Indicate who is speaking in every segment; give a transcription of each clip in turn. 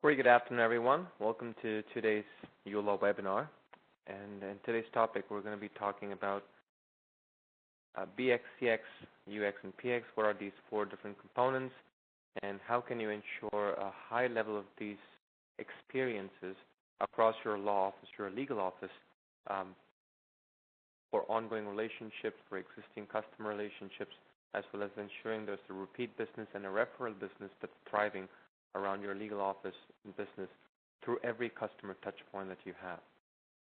Speaker 1: Very good afternoon, everyone. Welcome to today's uLaw webinar. And in today's topic, we're going to be talking about BX, CX, UX, and PX. What are these four different components, and how can you ensure a high level of these experiences across your law office, your legal office, for ongoing relationships, for existing customer relationships, as well as ensuring there's a repeat business and a referral business that's thriving around your legal office and business through every customer touch point that you have.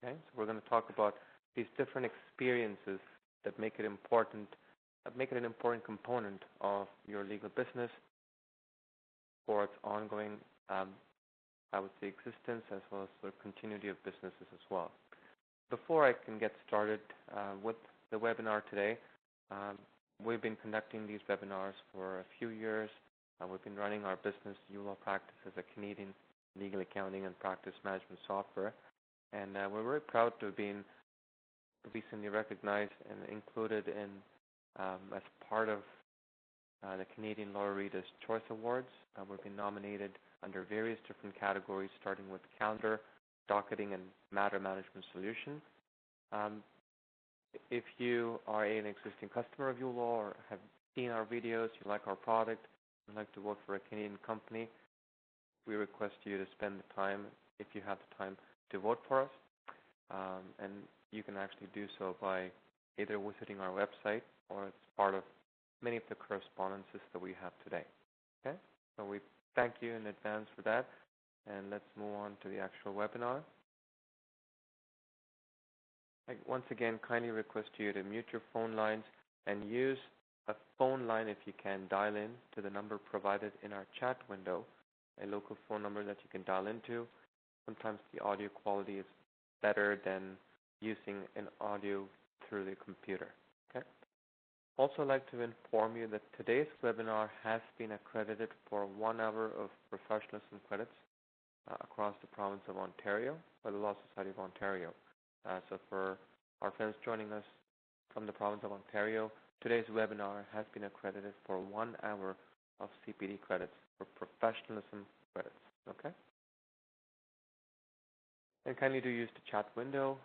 Speaker 1: Okay, so we're going to talk about these different experiences that make it important, an important component of your legal business for its ongoing, I would say, existence as well as the continuity of businesses as well. Before I can get started with the webinar today, we've been conducting these webinars for a few years. We've been running our business, uLawPractice, as a Canadian legal accounting and practice management software. And we're very proud to have been recently recognized and included in as part of the Canadian Lawyer Reader's Choice Awards. We've been nominated under various different categories, starting with calendar, docketing, and matter management solution. If you are an existing customer of uLaw or have seen our videos, you like our product, and like to work for a Canadian company, we request you to spend the time, if you have the time, to vote for us. And you can actually do so by either visiting our website or it's part of many of the correspondences that we have today. Okay? So we thank you in advance for that. And let's move on to the actual webinar. I once again kindly request you to mute your phone lines and use a phone line if you can dial in to the number provided in our chat window, a local phone number that you can dial into. Sometimes the audio quality is better than using an audio through the computer. Okay. Also, I'd like to inform you that today's webinar has been accredited for 1 hour of professionalism credits across the province of Ontario by the Law Society of Ontario. So for our friends joining us from the province of Ontario, today's webinar has been accredited for 1 hour of CPD credits for professionalism credits. Okay? And kindly do use the chat window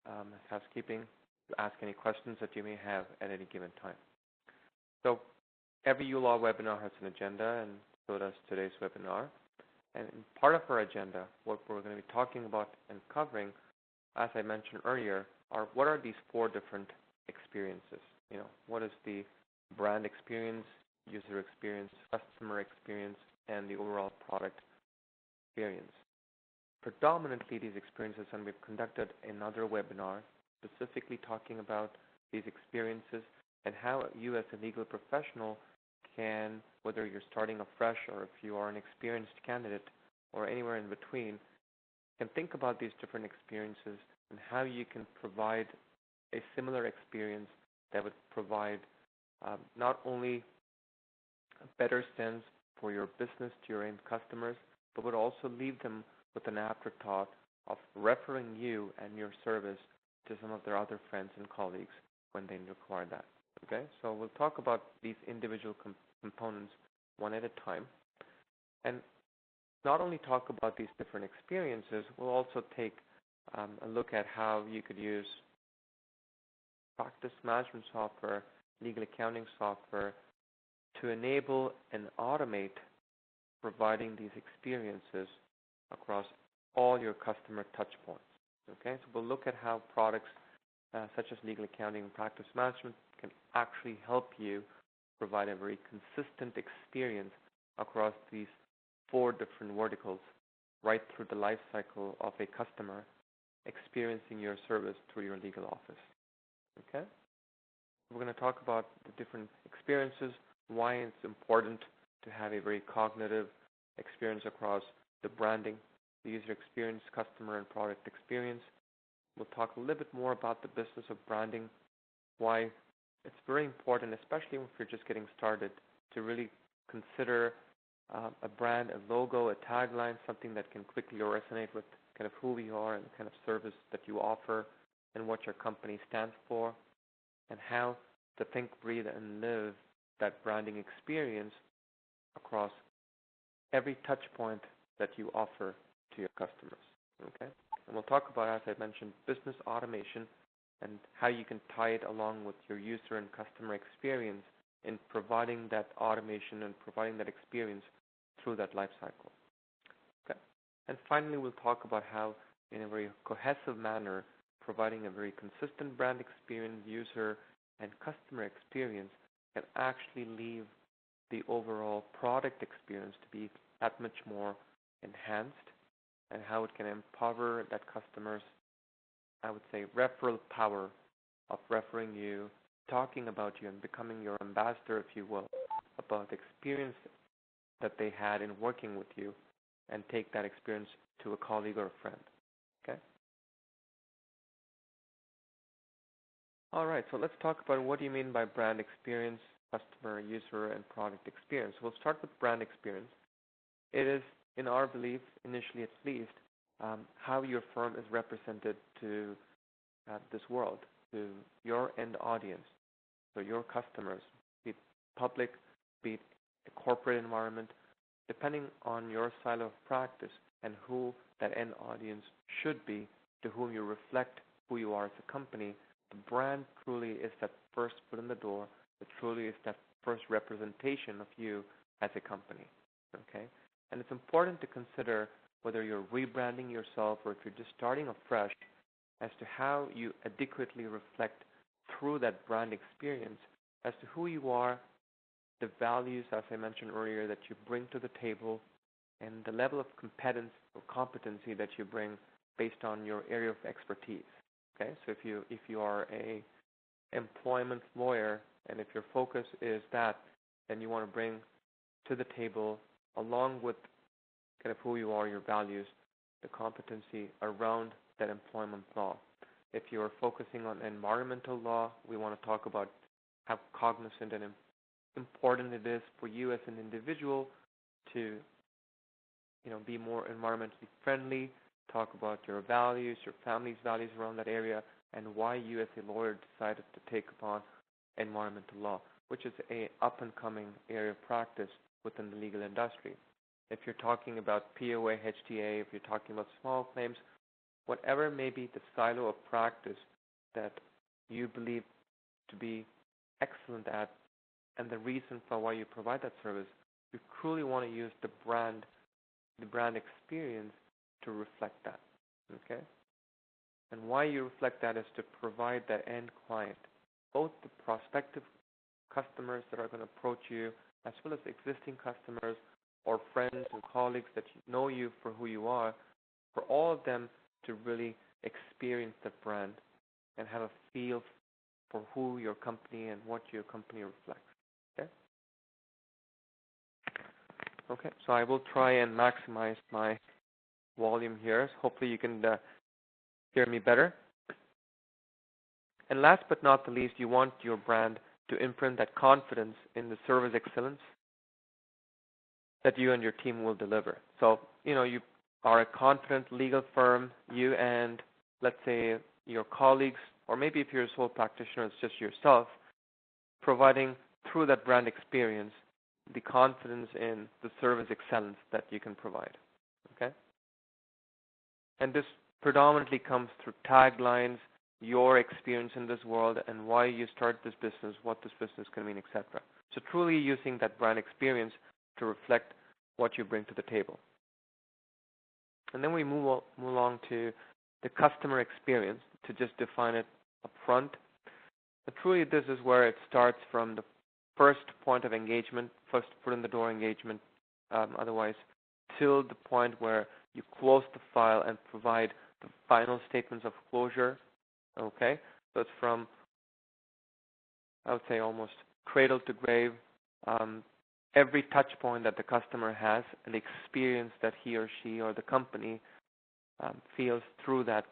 Speaker 1: as housekeeping to ask any questions that you may have at any given time. So every uLaw webinar has an agenda, and so does today's webinar. And in part of our agenda, what we're going to be talking about and covering, as I mentioned earlier, are what are these four different experiences? You know, what is the brand experience, user experience, customer experience, and the overall product experience? Predominantly these experiences, and we've conducted another webinar specifically talking about these experiences and how you as a legal professional can, whether you're starting afresh or if you are an experienced candidate or anywhere in between, can think about these different experiences and how you can provide a similar experience that would provide not only a better sense for your business to your end customers, but would also leave them with an afterthought of referring you and your service to some of their other friends and colleagues when they require that. Okay, so we'll talk about these individual components one at a time, and not only talk about these different experiences, we'll also take a look at how you could use practice management software, legal accounting software to enable and automate providing these experiences across all your customer touch points. Okay, so we'll look at how products such as legal accounting and practice management can actually help you provide a very consistent experience across these four different verticals right through the life cycle of a customer experiencing your service through your legal office. Okay? We're going to talk about the different experiences, why it's important to have a very cognitive experience across the branding, the user experience, customer and product experience. We'll talk a little bit more about the business of branding, why it's very important, especially if you're just getting started, to really consider a brand, a logo, a tagline, something that can quickly resonate with kind of who we are and the kind of service that you offer and what your company stands for, and how to think, breathe, and live that branding experience across every touch point that you offer to your customers. Okay? And we'll talk about, as I mentioned, business automation and how you can tie it along with your user and customer experience in providing that automation and providing that experience through that life cycle. Okay? And finally, we'll talk about how, in a very cohesive manner, providing a very consistent brand experience, user and customer experience can actually leave the overall product experience to be that much more enhanced, and how it can empower that customer's, I would say, referral power of referring you, talking about you, and becoming your ambassador, if you will, about the experience that they had in working with you, and take that experience to a colleague or a friend. Okay? All right, so let's talk about what do you mean by brand experience, customer, user, and product experience. We'll start with brand experience. It is, in our belief, initially at least, how your firm is represented to this world, to your end audience, so your customers, be it public, be it a corporate environment, depending on your style of practice and who that end audience should be, to whom you reflect who you are as a company. The brand truly is that first foot in the door. It truly is that first representation of you as a company. Okay? And it's important to consider whether you're rebranding yourself or if you're just starting afresh as to how you adequately reflect through that brand experience as to who you are, the values, as I mentioned earlier, that you bring to the table, and the level of competence or competency that you bring based on your area of expertise. Okay, so if you are a employment lawyer, and if your focus is that, then you want to bring to the table, along with kind of who you are, your values, the competency around that employment law. If you're focusing on environmental law, we want to talk about how cognizant and important it is for you as an individual to, be more environmentally friendly, talk about your values, your family's values around that area, and why you as a lawyer decided to take upon environmental law, which is a up-and-coming area of practice within the legal industry. If you're talking about POA, HTA, if you're talking about small claims, whatever may be the silo of practice that you believe to be excellent at, and the reason for why you provide that service, you truly want to use the brand experience to reflect that. Okay? And why you reflect that is to provide that end client, both the prospective customers that are going to approach you, as well as existing customers or friends and colleagues that know you for who you are, for all of them to really experience that brand and have a feel for who your company and what your company reflects. Okay? Okay, so I will try and maximize my volume here. So hopefully you can hear me better. And last but not the least, you want your brand to imprint that confidence in the service excellence that you and your team will deliver. So, you are a confident legal firm, you and, let's say, your colleagues, or maybe if you're a sole practitioner, it's just yourself, providing through that brand experience the confidence in the service excellence that you can provide. Okay? And this predominantly comes through taglines, your experience in this world, and why you start this business, what this business can mean, etc. So truly using that brand experience to reflect what you bring to the table. And then we move along to the customer experience, to just define it up front. But truly this is where it starts from the first point of engagement, first foot in the door engagement, otherwise, till the point where you close the file and provide the final statements of closure. Okay? So it's from, I would say, almost cradle to grave, every touch point that the customer has and the experience that he or she or the company feels through that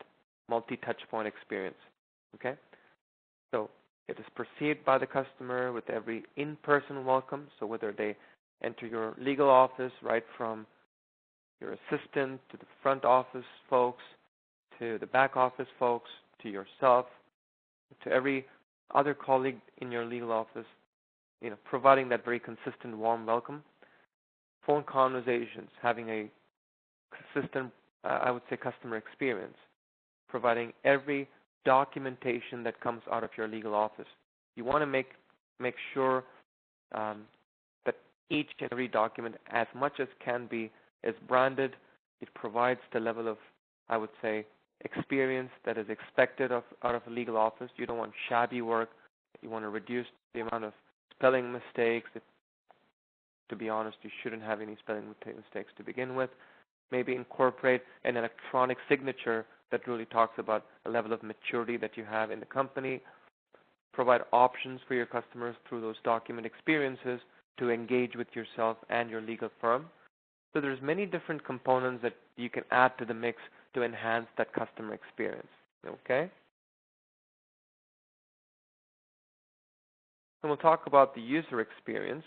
Speaker 1: multi-touch point experience. Okay? So it is perceived by the customer with every in-person welcome, so whether they enter your legal office, right from your assistant to the front office folks, to the back office folks, to yourself, to every other colleague in your legal office, providing that very consistent, warm welcome. Phone conversations, having a consistent, I would say, customer experience, providing every documentation that comes out of your legal office. You want to make sure that each and every document, as much as can be, is branded. It provides the level of, I would say, experience that is expected out of a legal office. You don't want shabby work. You want to reduce the amount of spelling mistakes. To be honest, you shouldn't have any spelling mistakes to begin with. Maybe incorporate an electronic signature that really talks about a level of maturity that you have in the company. Provide options for your customers through those document experiences to engage with yourself and your legal firm. So there's many different components that you can add to the mix to enhance that customer experience. Okay? And we'll talk about the user experience.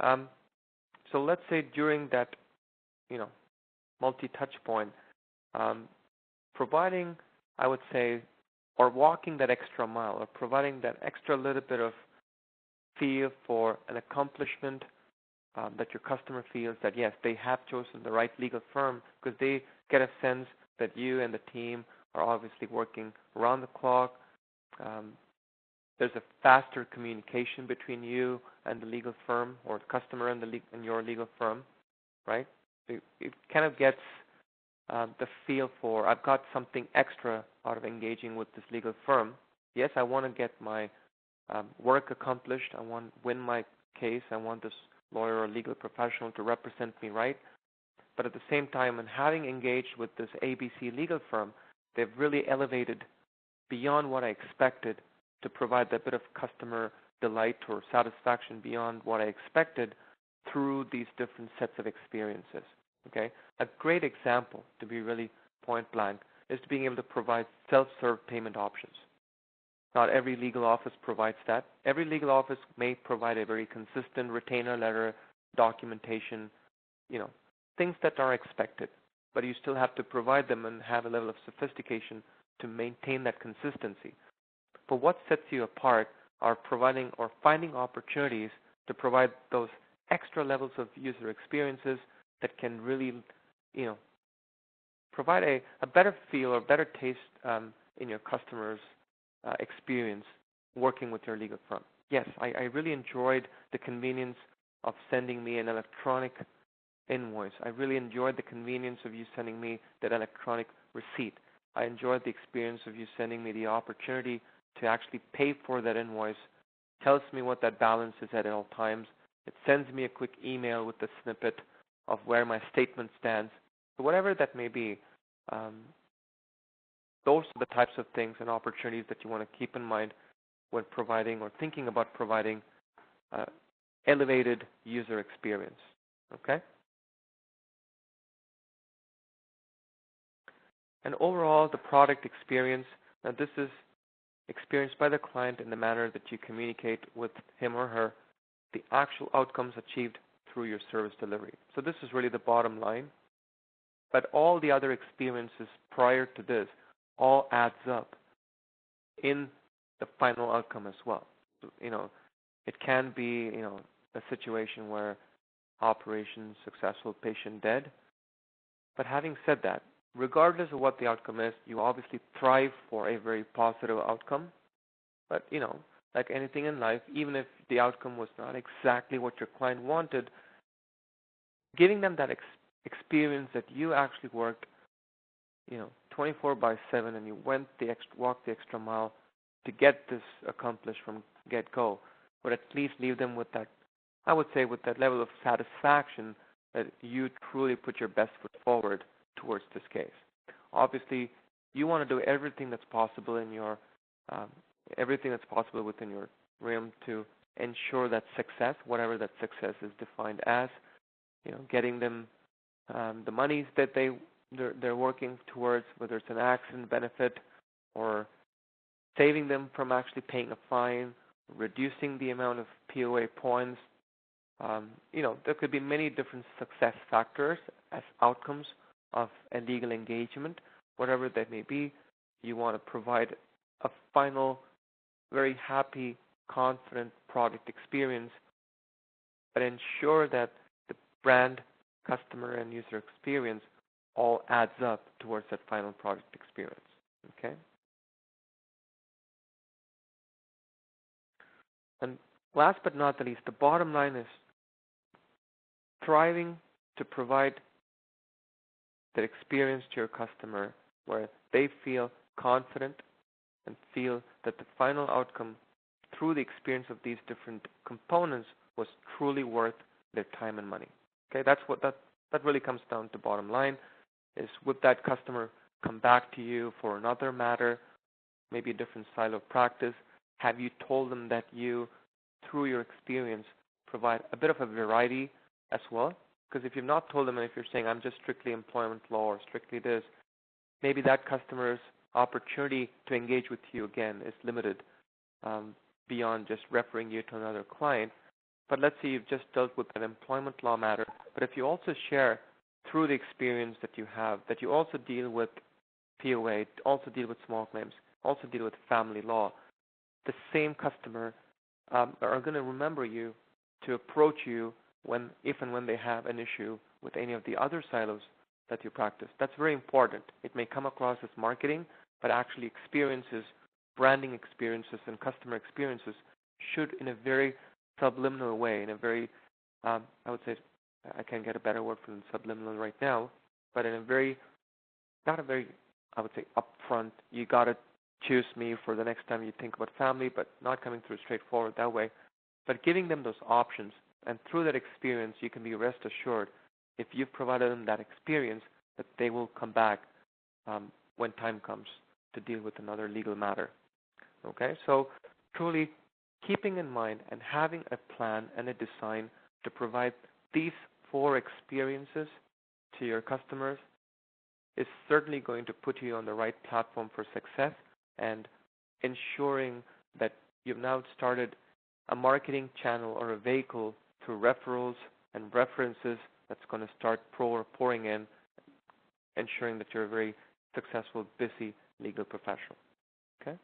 Speaker 1: So let's say during that, multi-touch point, providing, I would say, or walking that extra mile, or providing that extra little bit of feel for an accomplishment that your customer feels that, yes, they have chosen the right legal firm, because they get a sense that you and the team are obviously working around the clock. There's a faster communication between you and the legal firm, or the customer and your legal firm, right? It kind of gets the feel for, I've got something extra out of engaging with this legal firm. Yes, I want to get my work accomplished. I want to win my case. I want this lawyer or legal professional to represent me right. But at the same time, and having engaged with this ABC legal firm, they've really elevated beyond what I expected to provide that bit of customer delight or satisfaction beyond what I expected through these different sets of experiences. Okay? A great example, to be really point blank, is being able to provide self-serve payment options. Not every legal office provides that. Every legal office may provide a very consistent retainer letter, documentation, things that are expected, but you still have to provide them and have a level of sophistication to maintain that consistency. But what sets you apart are providing or finding opportunities to provide those extra levels of user experiences that can really, provide a better feel or better taste in your customers' experience working with your legal firm. Yes, I really enjoyed the convenience of sending me an electronic invoice. I really enjoyed the convenience of you sending me that electronic receipt. I enjoyed the experience of you sending me the opportunity to actually pay for that invoice. Tells me what that balance is at all times. It sends me a quick email with the snippet of where my statement stands. So whatever that may be, those are the types of things and opportunities that you want to keep in mind when providing or thinking about providing elevated user experience. Okay? And overall, the product experience, now this is experienced by the client in the manner that you communicate with him or her, the actual outcomes achieved through your service delivery. So this is really the bottom line. But all the other experiences prior to this all adds up in the final outcome as well. So, it can be, a situation where operation successful, patient dead. But having said that, regardless of what the outcome is, you obviously thrive for a very positive outcome. But, like anything in life, even if the outcome was not exactly what your client wanted, giving them that experience that you actually worked, 24/7 and you walked the extra mile to get this accomplished from get-go, would at least leave them with that, I would say, with that level of satisfaction that you truly put your best foot forward towards this case. Obviously, you want to do everything that's possible in your, everything that's possible within your realm to ensure that success, whatever that success is defined as, getting them the monies that they're working towards, whether it's an accident benefit or saving them from actually paying a fine, reducing the amount of POA points. There could be many different success factors as outcomes of a legal engagement, whatever that may be. You want to provide a final, very happy, confident product experience, but ensure that the brand, customer, and user experience all adds up towards that final project experience. Okay? And last but not the least, the bottom line is striving to provide that experience to your customer where they feel confident and feel that the final outcome through the experience of these different components was truly worth their time and money. Okay, that's what that really comes down to. Bottom line is, would that customer come back to you for another matter, maybe a different style of practice? Have you told them that you, through your experience, provide a bit of a variety as well? Because if you've not told them, and if you're saying, I'm just strictly employment law or strictly this, maybe that customer's opportunity to engage with you again is limited beyond just referring you to another client. But let's say you've just dealt with an employment law matter, but if you also share through the experience that you have, that you also deal with POA, also deal with small claims, also deal with family law, the same customer are going to remember you to approach you if and when they have an issue with any of the other silos that you practice. That's very important. It may come across as marketing, but actually experiences, branding experiences, and customer experiences should, in a very subliminal way, in a very, I would say, I can't get a better word for subliminal right now, but in a very, not a very, I would say, upfront, you got to choose me for the next time you think about family, but not coming through straightforward that way, but giving them those options. And through that experience, you can be rest assured, if you've provided them that experience, that they will come back when time comes to deal with another legal matter. Okay, so truly keeping in mind and having a plan and a design to provide these 4 experiences to your customers is certainly going to put you on the right platform for success, and ensuring that you've now started a marketing channel or a vehicle through referrals and references that's going to start pouring in, ensuring that you're a very successful, busy legal professional. Okay?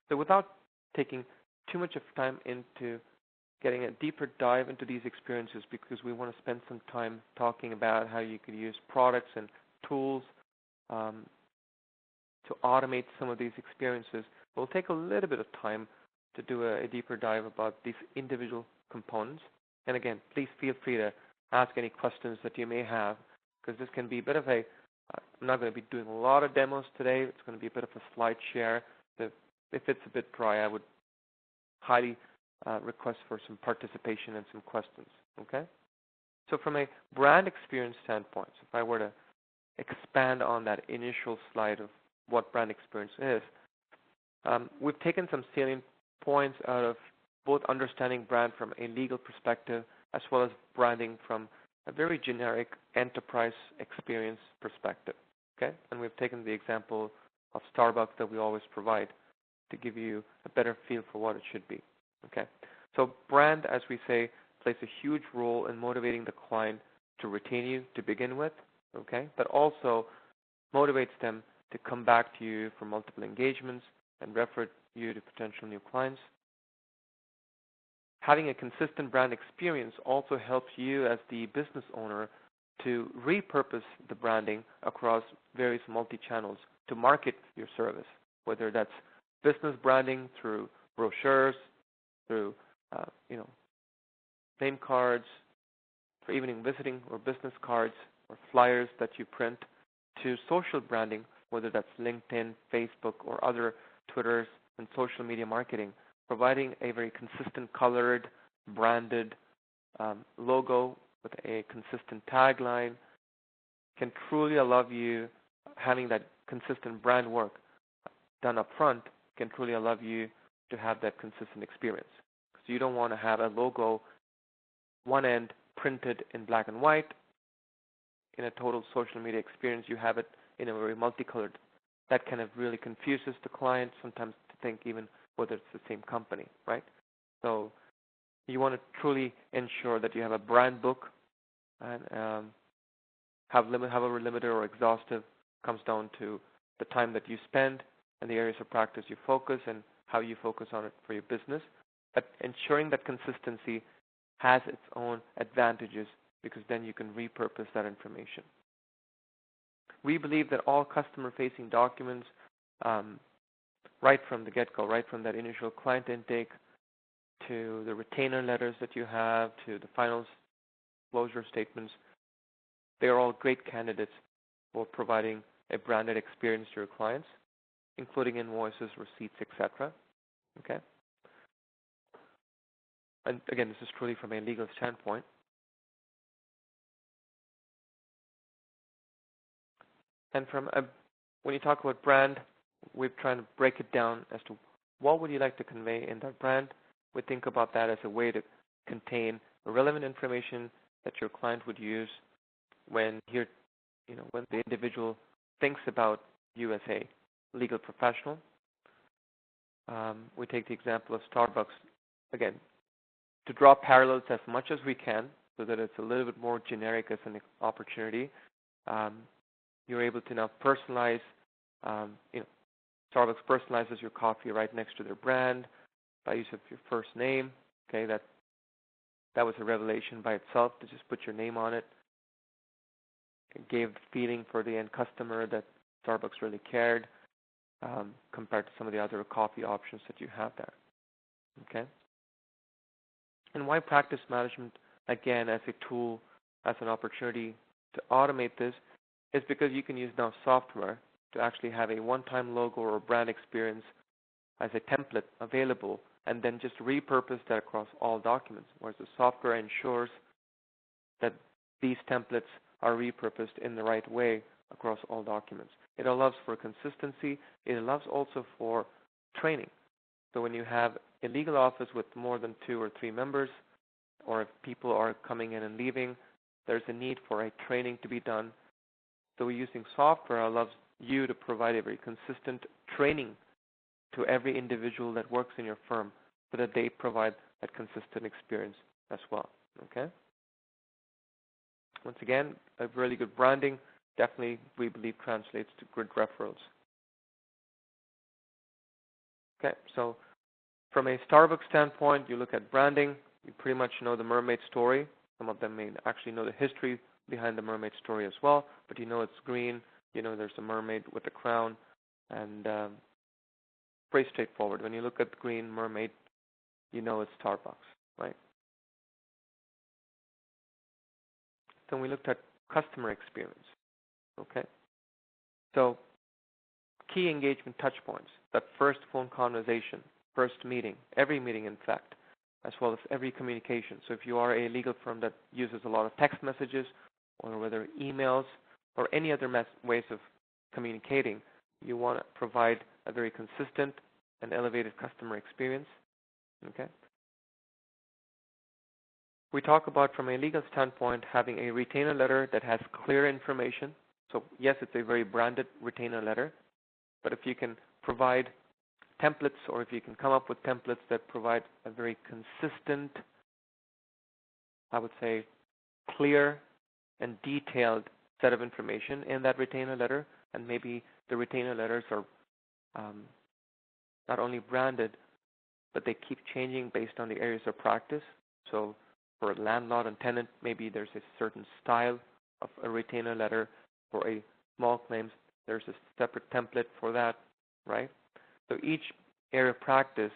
Speaker 1: So without taking too much of time into getting a deeper dive into these experiences, because we want to spend some time talking about how you could use products and tools to automate some of these experiences, we'll take a little bit of time to do a deeper dive about these individual components. And again, please feel free to ask any questions that you may have, because this can be a bit of a, I'm not going to be doing a lot of demos today. It's going to be a bit of a slide share. So if it's a bit dry, I would highly request for some participation and some questions. Okay? So from a brand experience standpoint, so if I were to expand on that initial slide of what brand experience is, we've taken some salient points out of both understanding brand from a legal perspective as well as branding from a very generic enterprise experience perspective. Okay? And we've taken the example of Starbucks that we always provide to give you a better feel for what it should be. Okay? So brand, as we say, plays a huge role in motivating the client to retain you to begin with, okay? But also motivates them to come back to you for multiple engagements and refer you to potential new clients. Having a consistent brand experience also helps you as the business owner to repurpose the branding across various multi-channels to market your service, whether that's business branding through brochures, through name cards, for evening visiting or business cards or flyers that you print, to social branding, whether that's LinkedIn, Facebook, or other Twitters and social media marketing, providing a very consistent colored, branded logo with a consistent tagline can truly allow you, having that consistent brand work done up front, can truly allow you to have that consistent experience. So you don't want to have a logo, one end printed in black and white. In a total social media experience, you have it in a very multicolored. That kind of really confuses the client sometimes to think even whether it's the same company, right? So you want to truly ensure that you have a brand book, and however limited or exhaustive comes down to the time that you spend and the areas of practice you focus and how you focus on it for your business. But ensuring that consistency has its own advantages because then you can repurpose that information. We believe that all customer-facing documents, right from the get-go, right from that initial client intake to the retainer letters that you have to the final closure statements, they are all great candidates for providing a branded experience to your clients, including invoices, receipts, etc. Okay? And again, this is truly from a legal standpoint. And when you talk about brand, we're trying to break it down as to what would you like to convey in that brand. We think about that as a way to contain relevant information that your client would use when when the individual thinks about you as a legal professional. We take the example of Starbucks, again, to draw parallels as much as we can so that it's a little bit more generic as an opportunity. You're able to now personalize, Starbucks personalizes your coffee right next to their brand by use of your first name. Okay, that was a revelation by itself to just put your name on it. It gave the feeling for the end customer that Starbucks really cared compared to some of the other coffee options that you have there. Okay? And why practice management, again, as a tool, as an opportunity to automate this, is because you can use now software to actually have a one-time logo or brand experience as a template available and then just repurpose that across all documents, whereas the software ensures that these templates are repurposed in the right way across all documents. It allows for consistency. It allows also for training. So when you have a legal office with more than 2 or 3 members, or if people are coming in and leaving, there's a need for a training to be done. So using software allows you to provide a very consistent training to every individual that works in your firm so that they provide that consistent experience as well. Okay? Once again, a really good branding definitely, we believe, translates to good referrals. Okay, so from a Starbucks standpoint, you look at branding, you pretty much know the mermaid story. Some of them may actually know the history behind the mermaid story as well, but you know it's green, you know there's a mermaid with a crown, and pretty straightforward. When you look at the green mermaid, you know it's Starbucks, right? Then we looked at customer experience, okay? So key engagement touch points, that first phone conversation, first meeting, every meeting in fact, as well as every communication. So if you are a legal firm that uses a lot of text messages or whether emails or any other ways of communicating, you want to provide a very consistent and elevated customer experience, okay? We talk about, from a legal standpoint, having a retainer letter that has clear information. So yes, it's a very branded retainer letter, but if you can provide templates, or if you can come up with templates that provide a very consistent, I would say, clear and detailed set of information in that retainer letter, and maybe the retainer letters are not only branded, but they keep changing based on the areas of practice. So for a landlord and tenant, maybe there's a certain style of a retainer letter. For a small claims, there's a separate template for that, right? So each area of practice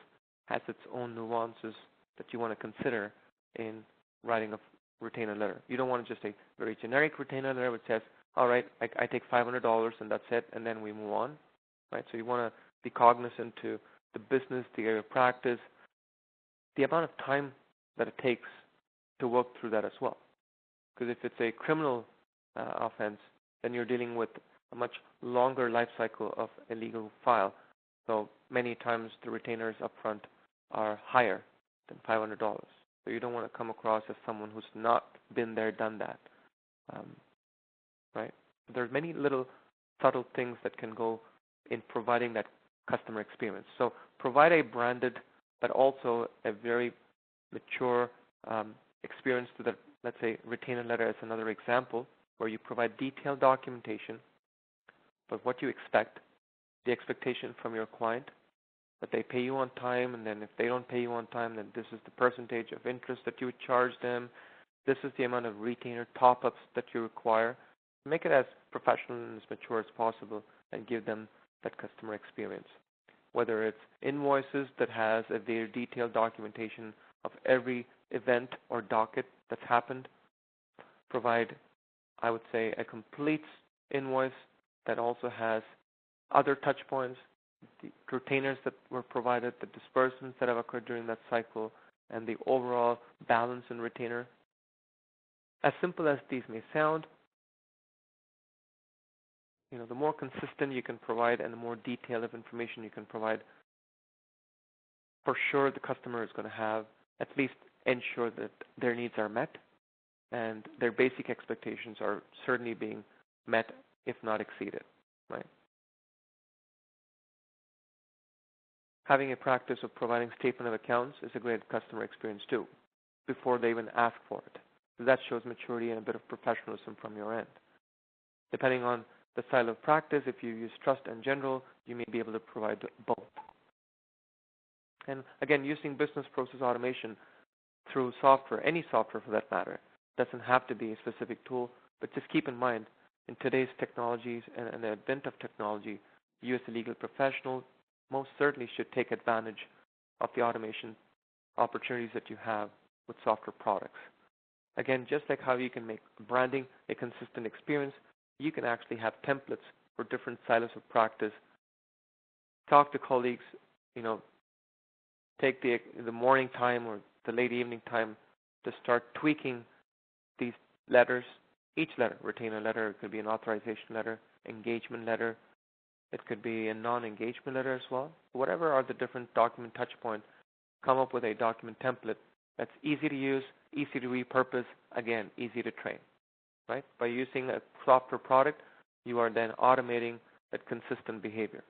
Speaker 1: has its own nuances that you want to consider in writing a retainer letter. You don't want just a very generic retainer letter which says, all right, I take $500 and that's it, and then we move on, right? So you want to be cognizant to the business, the area of practice, the amount of time that it takes to work through that as well. Because if it's a criminal offense, then you're dealing with a much longer life cycle of a legal file. So many times the retainers up front are higher than $500. So you don't want to come across as someone who's not been there, done that, right? There's many little subtle things that can go in providing that customer experience. So provide a branded but also a very mature experience to the, let's say, retainer letter as another example, where you provide detailed documentation of what you expect, the expectation from your client, that they pay you on time, and then if they don't pay you on time, then this is the percentage of interest that you would charge them. This is the amount of retainer top-ups that you require. Make it as professional and as mature as possible and give them that customer experience. Whether it's invoices that has a very detailed documentation of every event or docket that's happened, provide, I would say, a complete invoice that also has other touch points, the retainers that were provided, the disbursements that have occurred during that cycle, and the overall balance in retainer. As simple as these may sound, the more consistent you can provide and the more detail of information you can provide, for sure the customer is going to have at least ensure that their needs are met and their basic expectations are certainly being met, if not exceeded, right? Having a practice of providing statement of accounts is a great customer experience too, before they even ask for it. So that shows maturity and a bit of professionalism from your end. Depending on the style of practice, if you use trust and general, you may be able to provide both. And again, using business process automation through software, any software for that matter, doesn't have to be a specific tool, but just keep in mind, in today's technologies and the advent of technology, you as a legal professional most certainly should take advantage of the automation opportunities that you have with software products. Again, just like how you can make branding a consistent experience, you can actually have templates for different silos of practice. Talk to colleagues, take the morning time or the late evening time to start tweaking these letters. Each letter, retainer letter, it could be an authorization letter, engagement letter, it could be a non-engagement letter as well. Whatever are the different document touch points, come up with a document template that's easy to use, easy to repurpose, again, easy to train, right? By using a software product, you are then automating that consistent behavior.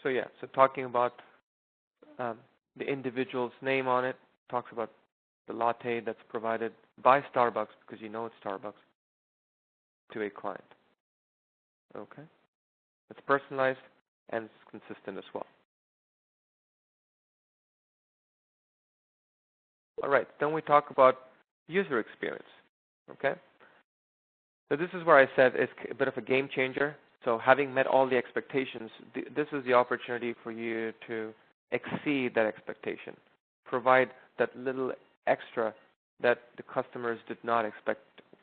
Speaker 1: So talking about the individual's name on it, talks about the latte that's provided by Starbucks, because you know it's Starbucks, to a client. Okay? It's personalized and it's consistent as well. All right, then we talk about user experience. Okay? So this is where I said it's a bit of a game changer. So having met all the expectations, this is the opportunity for you to exceed that expectation, provide that little extra that the customers did not expect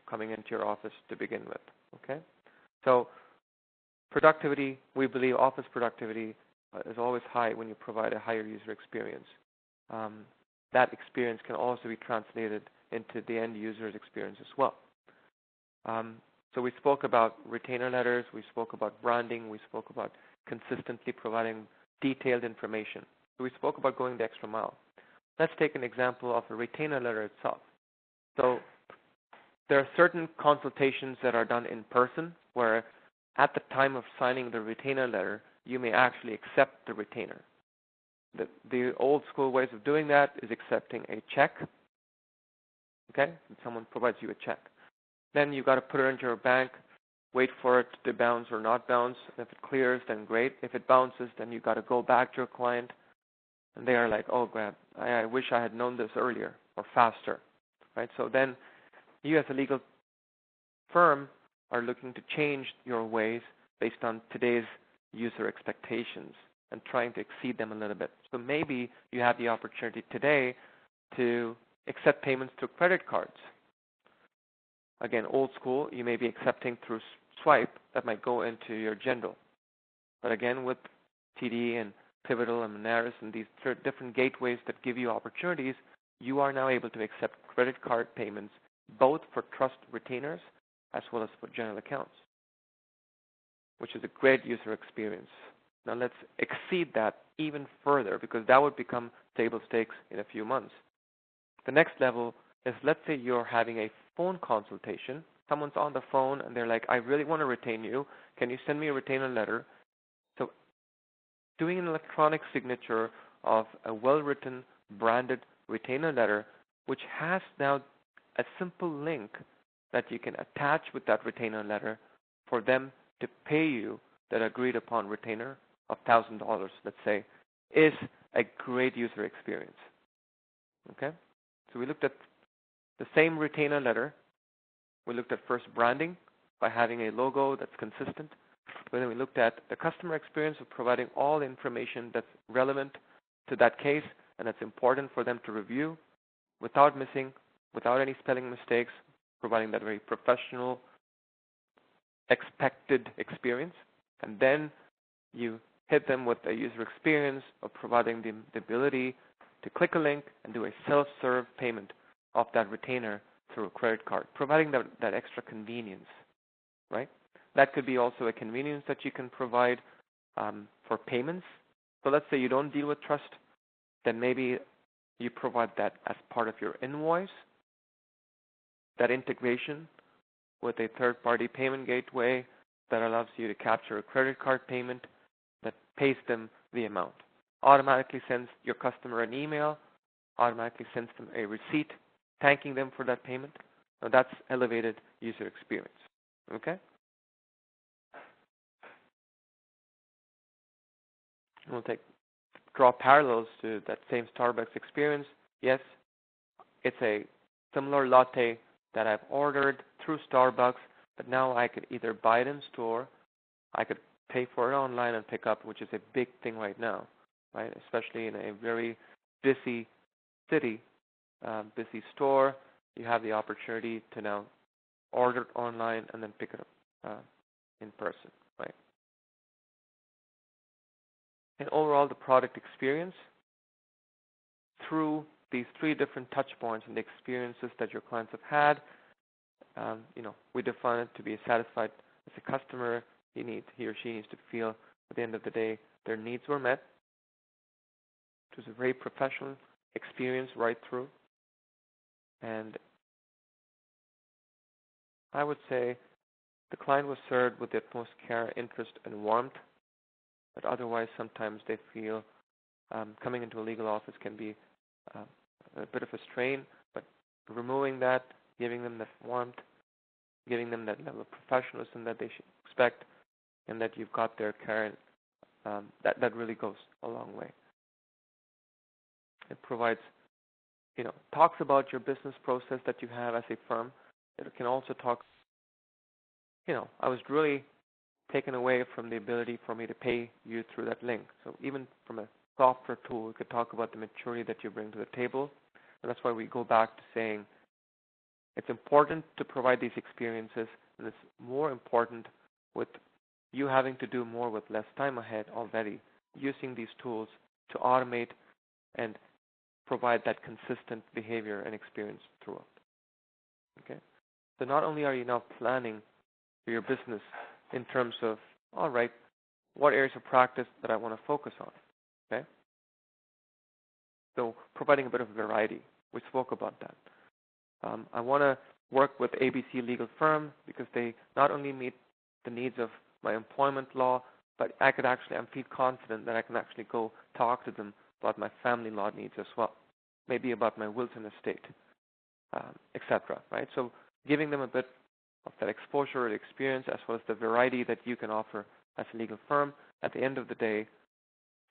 Speaker 1: coming into your office to begin with. Okay? So productivity, we believe office productivity is always high when you provide a higher user experience. That experience can also be translated into the end user's experience as well. So we spoke about retainer letters, we spoke about branding, we spoke about consistently providing detailed information. So we spoke about going the extra mile. Let's take an example of a retainer letter itself. So there are certain consultations that are done in person where at the time of signing the retainer letter, you may actually accept the retainer. The old school ways of doing that is accepting a check. Okay? And someone provides you a check. Then you've got to put it into your bank, wait for it to bounce or not bounce. If it clears, then great. If it bounces, then you've got to go back to your client. And they are like, oh, God, I wish I had known this earlier or faster. Right? So then you as a legal firm are looking to change your ways based on today's user expectations and trying to exceed them a little bit. So maybe you have the opportunity today to accept payments through credit cards. Again, old school, you may be accepting through swipe that might go into your general. But again, with TD and Pivotal and Monaris and these different gateways that give you opportunities, you are now able to accept credit card payments both for trust retainers as well as for general accounts, which is a great user experience. Now let's exceed that even further because that would become table stakes in a few months. The next level is, let's say you're having a phone consultation. Someone's on the phone and they're like, I really want to retain you. Can you send me a retainer letter? So doing an electronic signature of a well-written, branded retainer letter, which has now a simple link that you can attach with that retainer letter for them to pay you that agreed upon retainer of $1,000, let's say, is a great user experience. Okay? So we looked at the same retainer letter. We looked at first branding by having a logo that's consistent. But then we looked at the customer experience of providing all the information that's relevant to that case and that's important for them to review without missing, without any spelling mistakes, providing that very professional, expected experience. And then you hit them with a user experience of providing the ability to click a link and do a self-serve payment of that retainer through a credit card, providing that extra convenience, right? That could be also a convenience that you can provide for payments. So let's say you don't deal with trust, then maybe you provide that as part of your invoice, that integration with a third-party payment gateway that allows you to capture a credit card payment that pays them the amount. Automatically sends your customer an email, automatically sends them a receipt thanking them for that payment. Now that's elevated user experience. Okay? We'll draw parallels to that same Starbucks experience. Yes, it's a similar latte that I've ordered through Starbucks, but now I could either buy it in store, I could pay for it online and pick up, which is a big thing right now, right? Especially in a very busy city, busy store, you have the opportunity to now order it online and then pick it up in person, right? And overall, the product experience through these three different touch points and the experiences that your clients have had, we define it to be satisfied as a customer. He or she needs to feel at the end of the day their needs were met. It was a very professional experience right through. And I would say the client was served with the utmost care, interest, and warmth that otherwise sometimes they feel coming into a legal office can be a bit of a strain, but removing that, giving them that warmth, giving them that level of professionalism that they should expect, and that you've got their care, that really goes a long way. It provides, talks about your business process that you have as a firm. It can also talk, I was really taken away from the ability for me to pay you through that link. So even from a software tool, we could talk about the maturity that you bring to the table. And that's why we go back to saying it's important to provide these experiences, and it's more important with you having to do more with less time ahead already, using these tools to automate and provide that consistent behavior and experience throughout. Okay? So not only are you now planning for your business in terms of, all right, what areas of practice that I want to focus on, okay? So providing a bit of variety. We spoke about that. I want to work with ABC legal firm because they not only meet the needs of my employment law, but I'm feel confident that I can actually go talk to them about my family law needs as well, maybe about my wills and estate, etc. Right? So giving them a bit of that exposure and experience as well as the variety that you can offer as a legal firm, at the end of the day,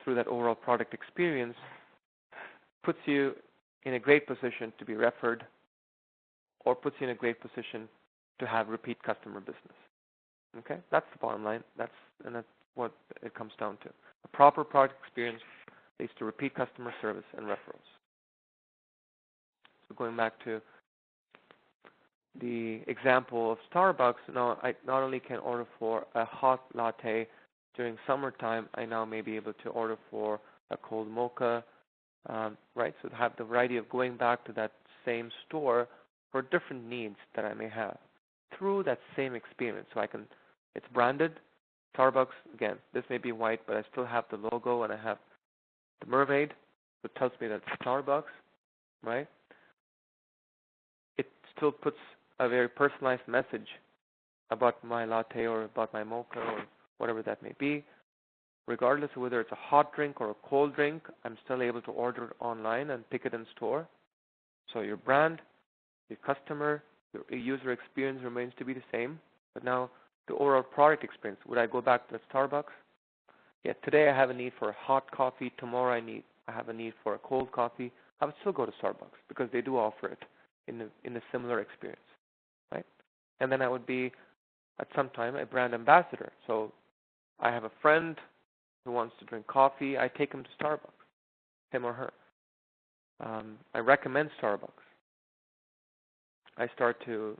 Speaker 1: through that overall product experience, puts you in a great position to be referred or puts you in a great position to have repeat customer business. Okay? That's the bottom line. That's what it comes down to. A proper product experience leads to repeat customer service and referrals. So going back to the example of Starbucks, now I not only can order for a hot latte during summertime, I now may be able to order for a cold mocha, right? So to have the variety of going back to that same store for different needs that I may have through that same experience. So it's branded, Starbucks, again, this may be white, but I still have the logo and I have the mermaid, which tells me that it's Starbucks, right? It still puts a very personalized message about my latte or about my mocha or whatever that may be. Regardless of whether it's a hot drink or a cold drink, I'm still able to order it online and pick it in store. So your brand, your customer, your user experience remains to be the same, but now the overall product experience, would I go back to Starbucks? Yeah, today I have a need for a hot coffee. Tomorrow I have a need for a cold coffee. I would still go to Starbucks because they do offer it in a similar experience, right? And then I would be at some time a brand ambassador. So I have a friend who wants to drink coffee. I take him to Starbucks, him or her. I recommend Starbucks. I start to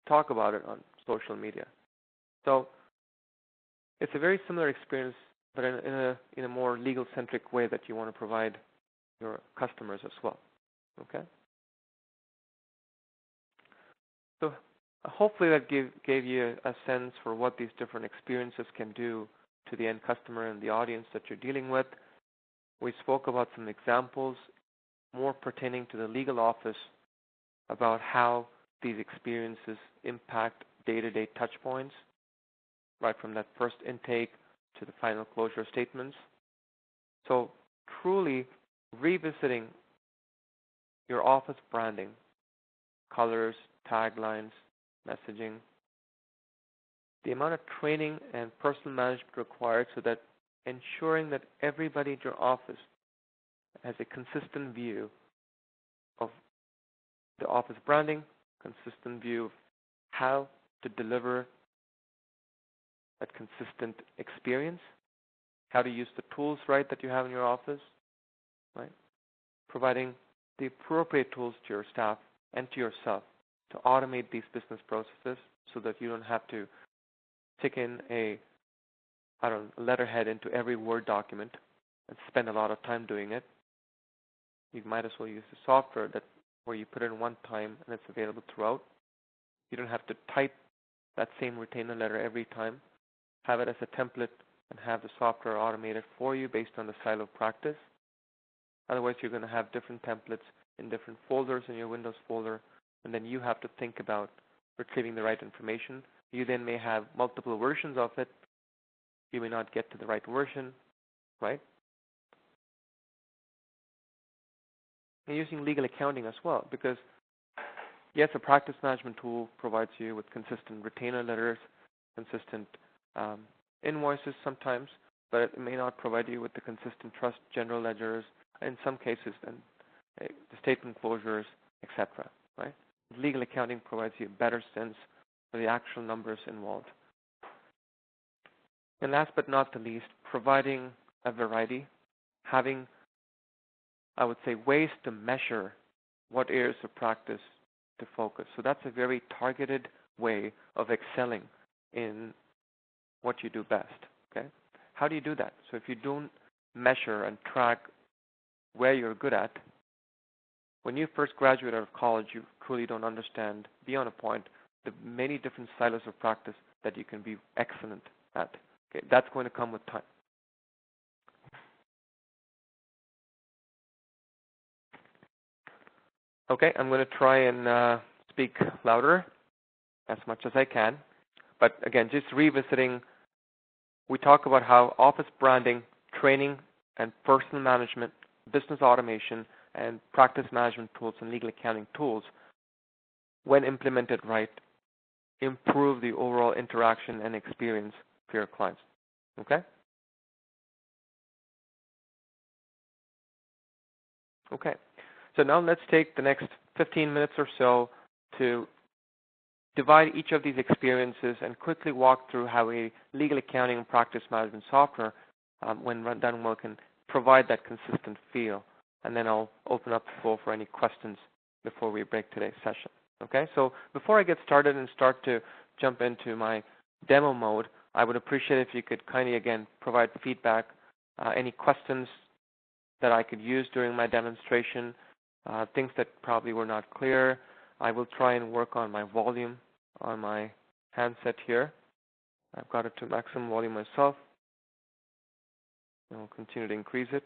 Speaker 1: talk about it on social media. So it's a very similar experience, but in a more legal-centric way that you want to provide your customers as well. Okay. So hopefully that gave you a sense for what these different experiences can do to the end customer and the audience that you're dealing with. We spoke about some examples more pertaining to the legal office about how these experiences impact day-to-day touch points, right from that first intake to the final closure statements. So truly revisiting your office branding, colors, taglines, messaging, the amount of training and personal management required so that ensuring that everybody in your office has a consistent view of the office branding, consistent view of how to deliver that consistent experience, how to use the tools right that you have in your office, right? Providing the appropriate tools to your staff and to yourself to automate these business processes so that you don't have to stick in a letterhead into every Word document and spend a lot of time doing it. You might as well use the software where you put it in one time and it's available throughout. You don't have to type that same retainer letter every time. Have it as a template and have the software automate it for you based on the style of practice. Otherwise, you're going to have different templates in different folders in your Windows folder, and then you have to think about retrieving the right information. You then may have multiple versions of it. You may not get to the right version, right? And using legal accounting as well, because yes, a practice management tool provides you with consistent retainer letters, consistent invoices sometimes, but it may not provide you with the consistent trust general ledgers, in some cases, then the statement closures, etc. Right? Legal accounting provides you a better sense of the actual numbers involved. And last but not the least, providing a variety, having, I would say, ways to measure what areas of practice to focus. So that's a very targeted way of excelling in what you do best. Okay? How do you do that? So if you don't measure and track where you're good at, when you first graduate out of college, you truly don't understand, beyond a point, the many different silos of practice that you can be excellent at. Okay? That's going to come with time. Okay, I'm going to try and speak louder as much as I can. But again, just revisiting, we talk about how office branding, training, and personal management, business automation, and practice management tools and legal accounting tools, when implemented right, improve the overall interaction and experience for your clients. Okay? Okay. So now let's take the next 15 minutes or so to divide each of these experiences and quickly walk through how a legal accounting and practice management software, when done well, can provide that consistent feel. And then I'll open up the floor for any questions before we break today's session. Okay? So before I get started and start to jump into my demo mode, I would appreciate if you could kindly, again, provide feedback, any questions that I could use during my demonstration, things that probably were not clear. I will try and work on my volume on my handset here. I've got it to maximum volume myself. I'll continue to increase it.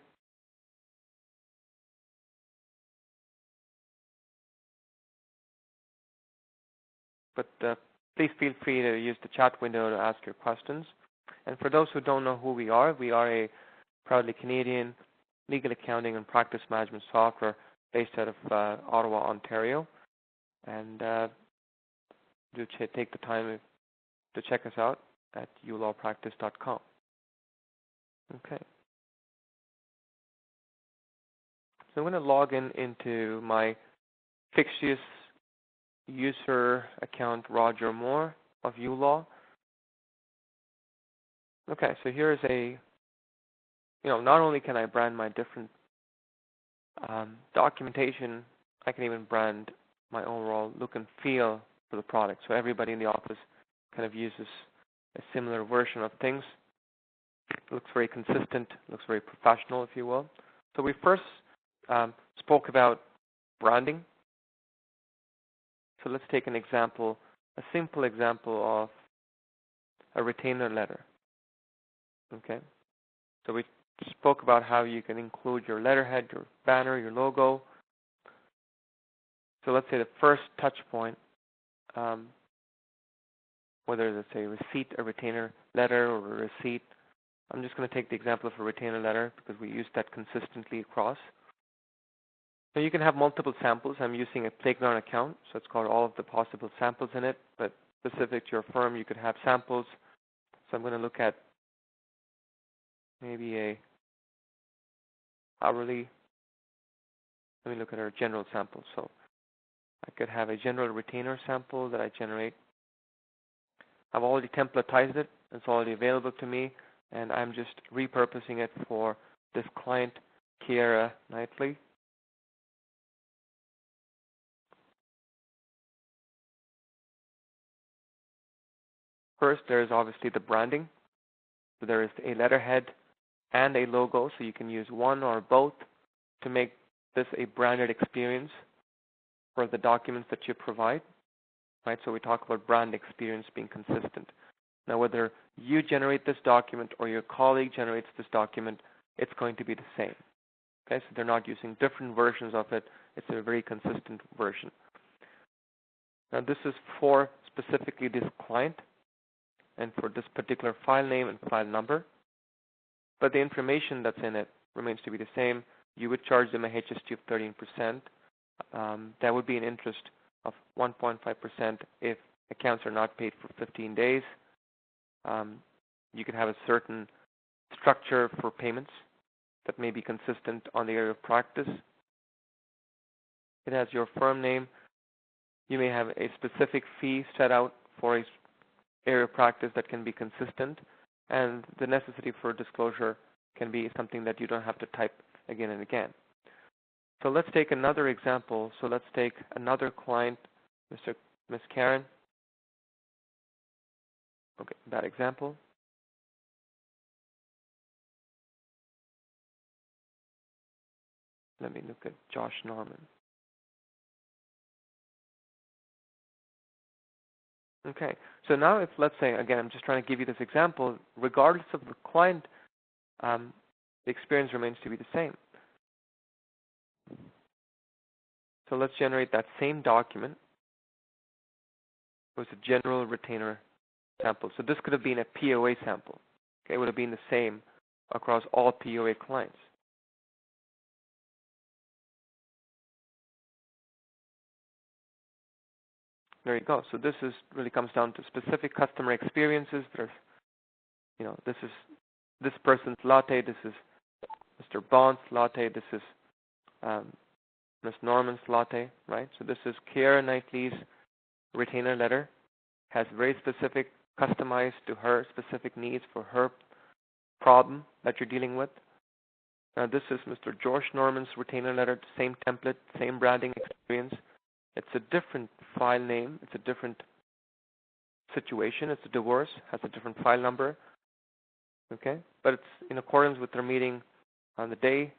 Speaker 1: But please feel free to use the chat window to ask your questions. And for those who don't know who we are a proudly Canadian legal accounting and practice management software based out of Ottawa, Ontario. And do take the time to check us out at uLawPractice.com. Okay. So I'm going to log into my fictitious user account Roger Moore of uLaw. Okay, so here's not only can I brand my different documentation, I can even brand my overall look and feel for the product. So everybody in the office kind of uses a similar version of things. It looks very consistent, looks very professional, if you will. So we first spoke about branding. So let's take an example, a simple example of a retainer letter. Okay. So we spoke about how you can include your letterhead, your banner, your logo. So let's say the first touch point, whether it's a receipt, a retainer letter, or a receipt. I'm just going to take the example of a retainer letter because we use that consistently across. Now you can have multiple samples. I'm using a Playground account, so it's got all of the possible samples in it, but specific to your firm, you could have samples. So I'm going to look at maybe a hourly. Let me look at our general sample. So I could have a general retainer sample that I generate. I've already templatized it. It's already available to me, and I'm just repurposing it for this client, Kiera Knightley. First, there is obviously the branding. So there is a letterhead and a logo, so you can use one or both to make this a branded experience for the documents that you provide. Right? So we talk about brand experience being consistent. Now, whether you generate this document or your colleague generates this document, it's going to be the same. Okay? So they're not using different versions of it. It's a very consistent version. Now, this is for specifically this client and for this particular file name and file number. But the information that's in it remains to be the same. You would charge them a HST of 13%. That would be an interest of 1.5% if accounts are not paid for 15 days. You can have a certain structure for payments that may be consistent on the area of practice. It has your firm name. You may have a specific fee set out for a area of practice that can be consistent, and the necessity for disclosure can be something that you don't have to type again and again. So let's take another example. So let's take another client, Miss Karen. Okay, that example. Let me look at Josh Norman. Okay, so now if, let's say, again, I'm just trying to give you this example, regardless of the client, the experience remains to be the same. So let's generate that same document. It was a general retainer sample. So this could have been a POA sample. Okay, it would have been the same across all POA clients. There you go. So this is really comes down to specific customer experiences. There's, this is this person's latte. This is Mr. Bond's latte. This is Ms. Norman's latte, right? So this is Kiera Knightley's retainer letter. Has very specific, customized to her specific needs for her problem that you're dealing with. Now this is Mr. George Norman's retainer letter, same template, same branding experience. It's a different file name. It's a different situation. It's a divorce, has a different file number. Okay? But it's in accordance with their meeting on the day.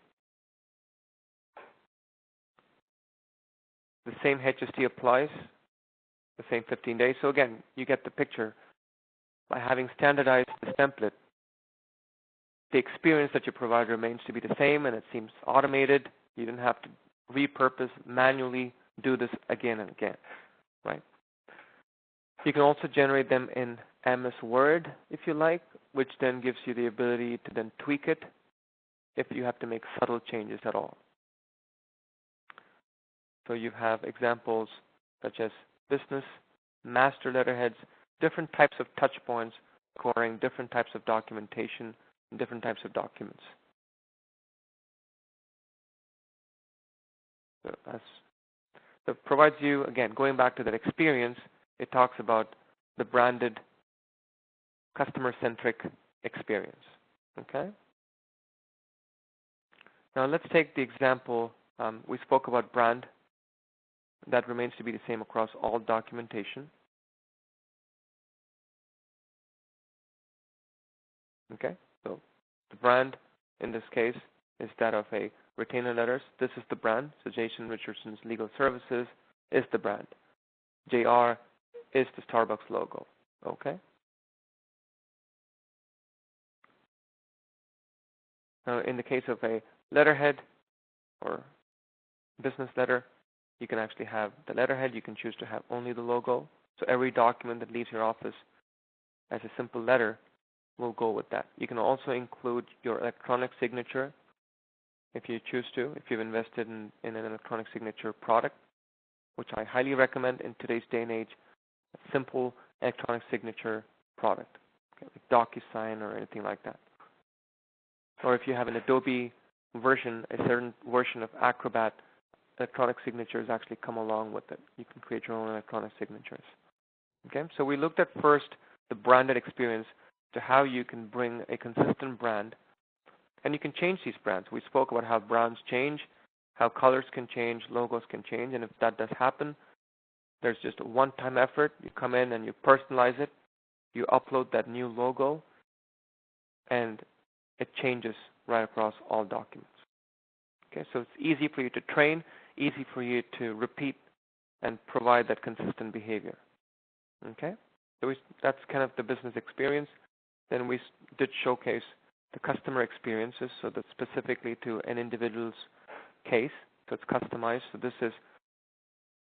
Speaker 1: The same HST applies, the same 15 days. So again, you get the picture. By having standardized this template, the experience that you provide remains to be the same, and it seems automated. You don't have to repurpose, manually do this again and again, right? You can also generate them in MS Word, if you like, which then gives you the ability to then tweak it if you have to make subtle changes at all. So you have examples such as business, master letterheads, different types of touch points requiring different types of documentation different types of documents. So it provides you, again, going back to that experience, it talks about the branded customer-centric experience. Okay? Now let's take the example, we spoke about brand. That remains to be the same across all documentation. Okay? So the brand in this case is that of a retainer letters. This is the brand. So Jason Richardson's Legal Services is the brand. JR is the Starbucks logo. Okay? Now in the case of a letterhead or business letter, you can actually have the letterhead. You can choose to have only the logo. So every document that leaves your office as a simple letter will go with that. You can also include your electronic signature if you choose to, if you've invested in an electronic signature product, which I highly recommend in today's day and age, a simple electronic signature product, okay, like DocuSign or anything like that. Or if you have an Adobe version, a certain version of Acrobat, electronic signatures actually come along with it. You can create your own electronic signatures. Okay, so we looked at first the branded experience to how you can bring a consistent brand, and you can change these brands. We spoke about how brands change, how colors can change, logos can change, and if that does happen, there's just a one-time effort. You come in and you personalize it, you upload that new logo, and it changes right across all documents. Okay, so it's easy for you to train, easy for you to repeat and provide that consistent behavior. Okay, so that's kind of the business experience. Then we did showcase the customer experiences, so that's specifically to an individual's case, so it's customized. So this is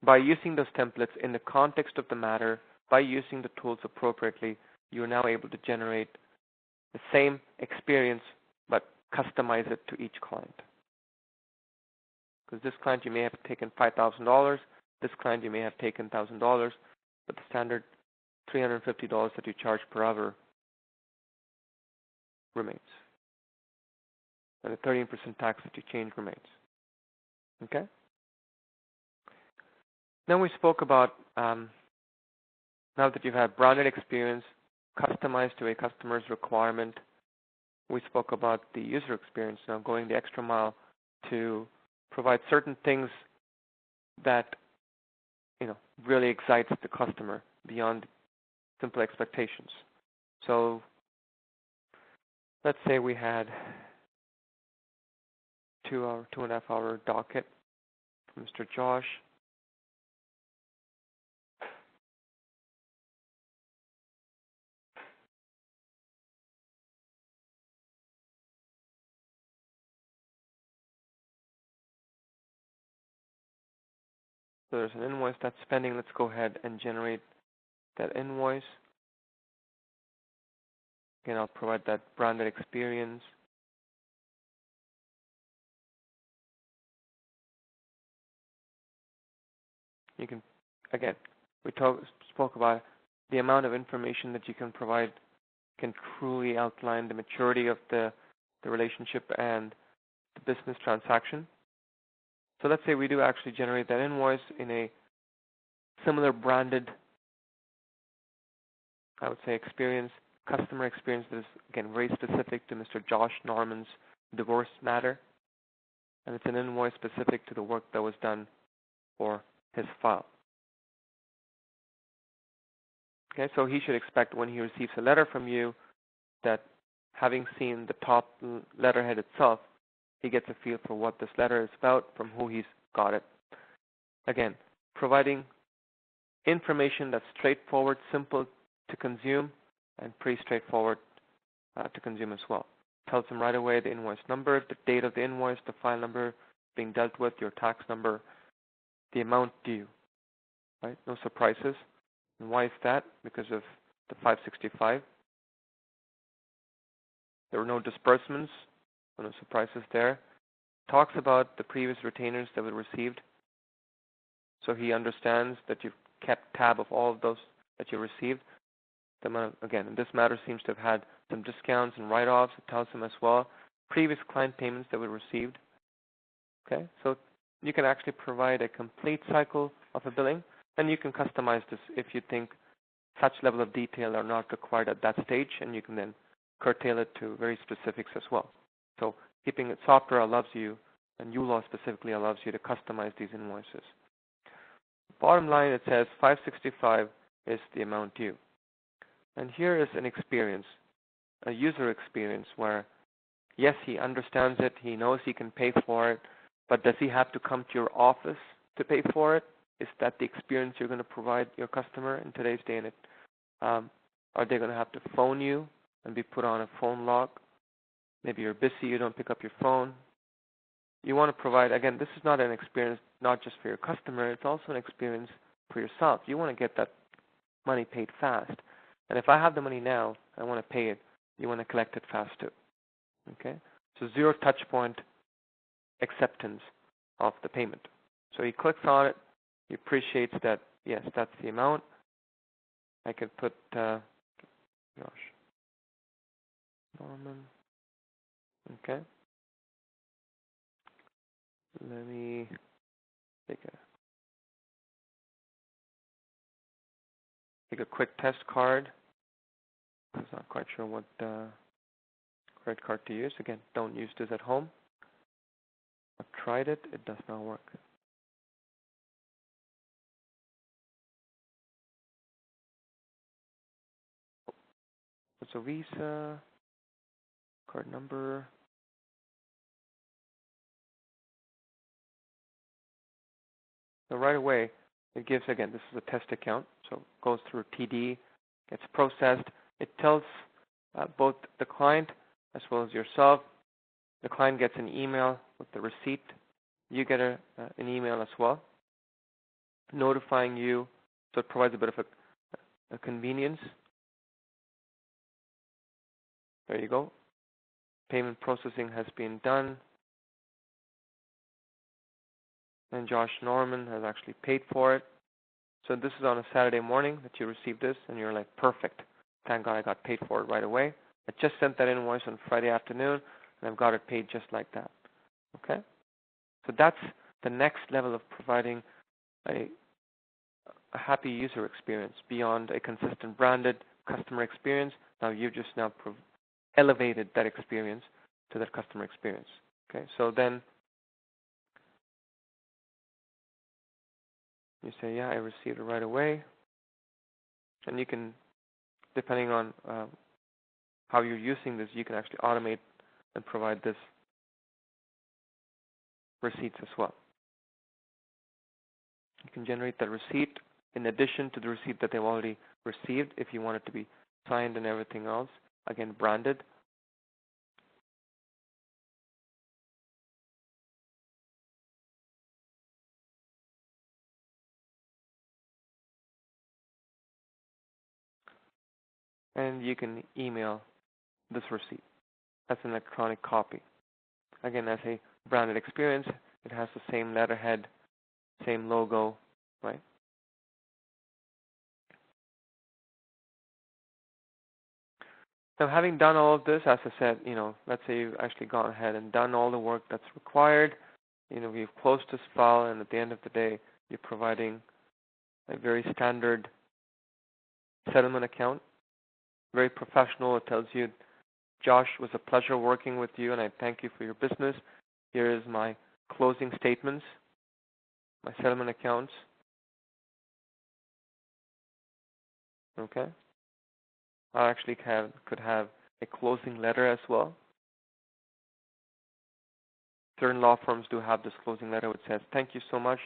Speaker 1: by using those templates in the context of the matter, by using the tools appropriately, you're now able to generate the same experience but customize it to each client. Because this client you may have taken $5,000, this client you may have taken $1,000, but the standard $350 that you charge per hour remains. And the 13% tax that you change remains. Okay? Then we spoke about, now that you've had branded experience, customized to a customer's requirement, we spoke about the user experience, now going the extra mile to provide certain things that really excites the customer beyond simple expectations. So let's say we had 2.5 hour docket from Mr. Josh. So there's an invoice that's pending. Let's go ahead and generate that invoice. Again, I'll provide that branded experience. You can, again, we spoke about the amount of information that you can provide can truly outline the maturity of the relationship and the business transaction. So let's say we do actually generate that invoice in a similar branded, I would say, experience, customer experience that is, again, very specific to Mr. Josh Norman's divorce matter. And it's an invoice specific to the work that was done for his file. Okay, so he should expect when he receives a letter from you that, having seen the top letterhead itself, he gets a feel for what this letter is about, from who he's got it. Again, providing information that's straightforward, simple to consume, and pretty straightforward to consume as well. Tells him right away the invoice number, the date of the invoice, the file number being dealt with, your tax number, the amount due. Right? No surprises. And why is that? Because of the 565. There were no disbursements, no surprises there. Talks about the previous retainers that were received. So he understands that you've kept tab of all of those that you received. the amount of, again, this matter seems to have had some discounts and write-offs. It tells them as well previous client payments that were received. Okay, so you can actually provide a complete cycle of a billing, and you can customize this if you think such level of detail are not required at that stage, and you can then curtail it to very specifics as well. So keeping it software allows you, and uLaw specifically allows you to customize these invoices. Bottom line, it says $565 is the amount due. And here is an experience, a user experience where, yes, he understands it, he knows he can pay for it, but does he have to come to your office to pay for it? Is that the experience you're going to provide your customer in today's day and age? Are they going to have to phone you and be put on a phone lock? Maybe you're busy, you don't pick up your phone. You want to provide, again, this is not an experience not just for your customer, it's also an experience for yourself. You want to get that money paid fast. And if I have the money now, I want to pay it, you want to collect it fast too. Okay? So zero touch point acceptance of the payment. So he clicks on it, he appreciates that, yes, that's the amount. I could put, Norman. Okay. Let me take a quick test card. I'm not quite sure what credit card to use. Again, don't use this at home. I've tried it. It does not work. It's a Visa card number. So right away, it gives, again, this is a test account, so it goes through TD, gets processed. It tells both the client as well as yourself. The client gets an email with the receipt. You get an email as well, notifying you, so it provides a bit of a convenience. There you go. Payment processing has been done. And Josh Norman has actually paid for it. So this is on a Saturday morning that you received this, and you're like, perfect. Thank God I got paid for it right away. I just sent that invoice on Friday afternoon, and I've got it paid just like that. Okay? So that's the next level of providing a happy user experience beyond a consistent branded customer experience. Now you've just elevated that experience to that customer experience. Okay? So then you say, yeah, I received it right away. And you can, depending on how you're using this, you can actually automate and provide this receipts as well. You can generate the receipt in addition to the receipt that they've already received if you want it to be signed and everything else. Again, branded. And you can email this receipt as an electronic copy. Again, as a branded experience, it has the same letterhead, same logo, right? Now, having done all of this, as I said, let's say you've actually gone ahead and done all the work that's required. We've closed this file, and at the end of the day, you're providing a very standard settlement account, very professional. It tells you, Josh, it was a pleasure working with you, and I thank you for your business. Here is my closing statements, my settlement accounts. Okay? I actually could have a closing letter as well. Certain law firms do have this closing letter which says, thank you so much.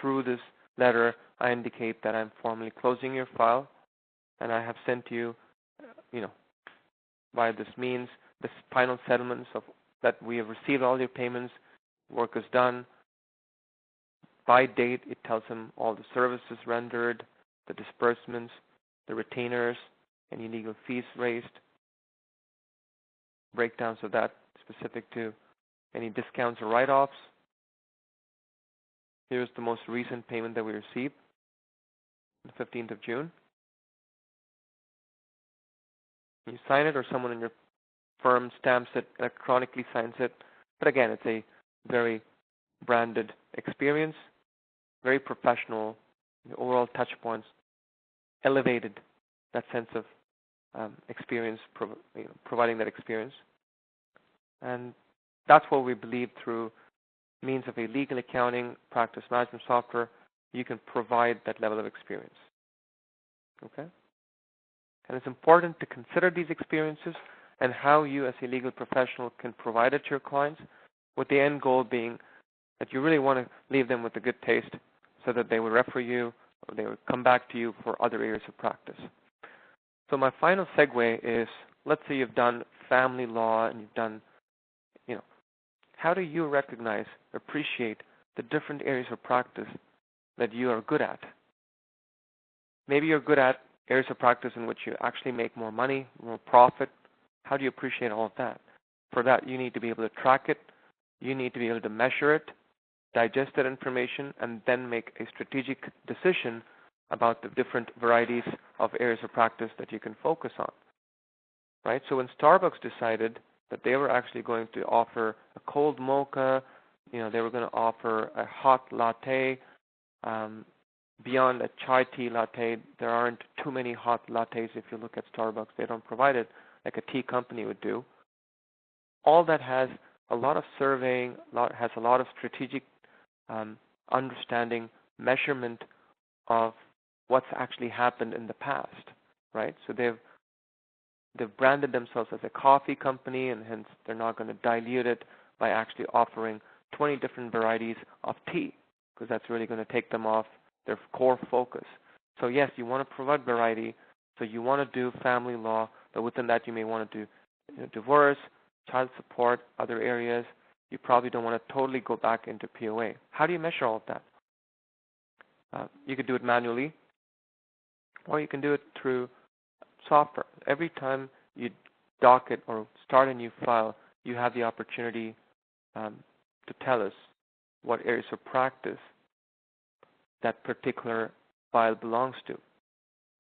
Speaker 1: Through this letter, I indicate that I'm formally closing your file, and I have sent you, by this means, the final settlements of that we have received all your payments, work is done. By date, it tells them all the services rendered, the disbursements, the retainers, any legal fees raised, breakdowns of that specific to any discounts or write-offs. Here's the most recent payment that we received, the 15th of June. You sign it, or someone in your firm stamps it, electronically signs it. But again, it's a very branded experience, very professional. The overall touch points elevated that sense of experience, providing that experience. And that's what we believe through means of a legal accounting practice management software, you can provide that level of experience. Okay? And it's important to consider these experiences and how you as a legal professional can provide it to your clients, with the end goal being that you really want to leave them with a good taste so that they will refer you or they will come back to you for other areas of practice. So my final segue is, let's say you've done family law and you've done, how do you recognize, appreciate the different areas of practice that you are good at? Maybe you're good at areas of practice in which you actually make more money, more profit. How do you appreciate all of that? For that, you need to be able to track it. You need to be able to measure it, digest that information, and then make a strategic decision about the different varieties of areas of practice that you can focus on. Right? So when Starbucks decided that they were actually going to offer a cold mocha, they were going to offer a hot latte, beyond a chai tea latte, there aren't too many hot lattes if you look at Starbucks. They don't provide it like a tea company would do. All that has a lot of surveying, has a lot of strategic understanding, measurement of what's actually happened in the past, right? So they've branded themselves as a coffee company, and hence they're not going to dilute it by actually offering 20 different varieties of tea, because that's really going to take them off their core focus. So yes, you want to provide variety, so you want to do family law, but within that you may want to do divorce, child support, other areas. You probably don't want to totally go back into POA. How do you measure all of that? You could do it manually, or you can do it through software. Every time you docket or start a new file, you have the opportunity to tell us what areas of practice that particular file belongs to.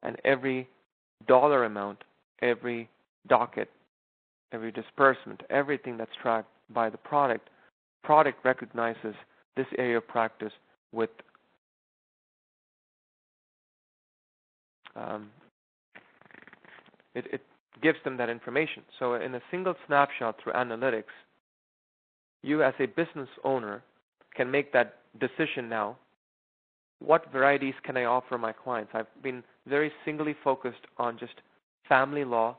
Speaker 1: And every dollar amount, every docket, every disbursement, everything that's tracked by the product recognizes this area of practice with it gives them that information. So in a single snapshot through analytics, you as a business owner can make that decision now. What varieties can I offer my clients? I've been very singly focused on just family law.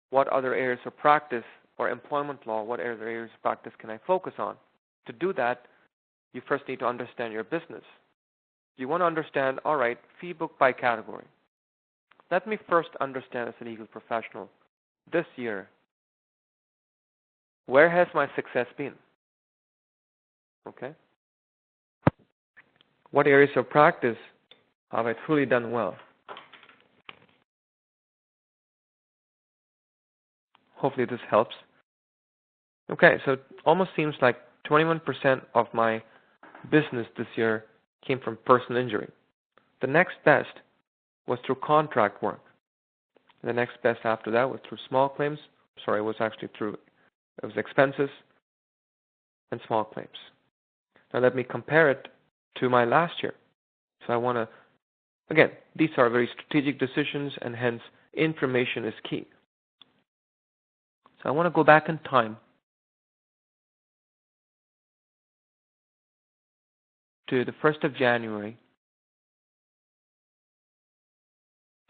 Speaker 1: What other areas of practice or employment law, what other areas of practice can I focus on? To do that, you first need to understand your business. You want to understand, all right, fee book by category. Let me first understand as a legal professional, this year, where has my success been? Okay? What areas of practice have I truly done well? Hopefully this helps. Okay, so it almost seems like 21% of my business this year came from personal injury. The next best was through contract work. The next best after that was through small claims. Sorry, it was expenses and small claims. Now let me compare it to my last year. So I want to, again, these are very strategic decisions, and hence information is key. So I want to go back in time to the 1st of January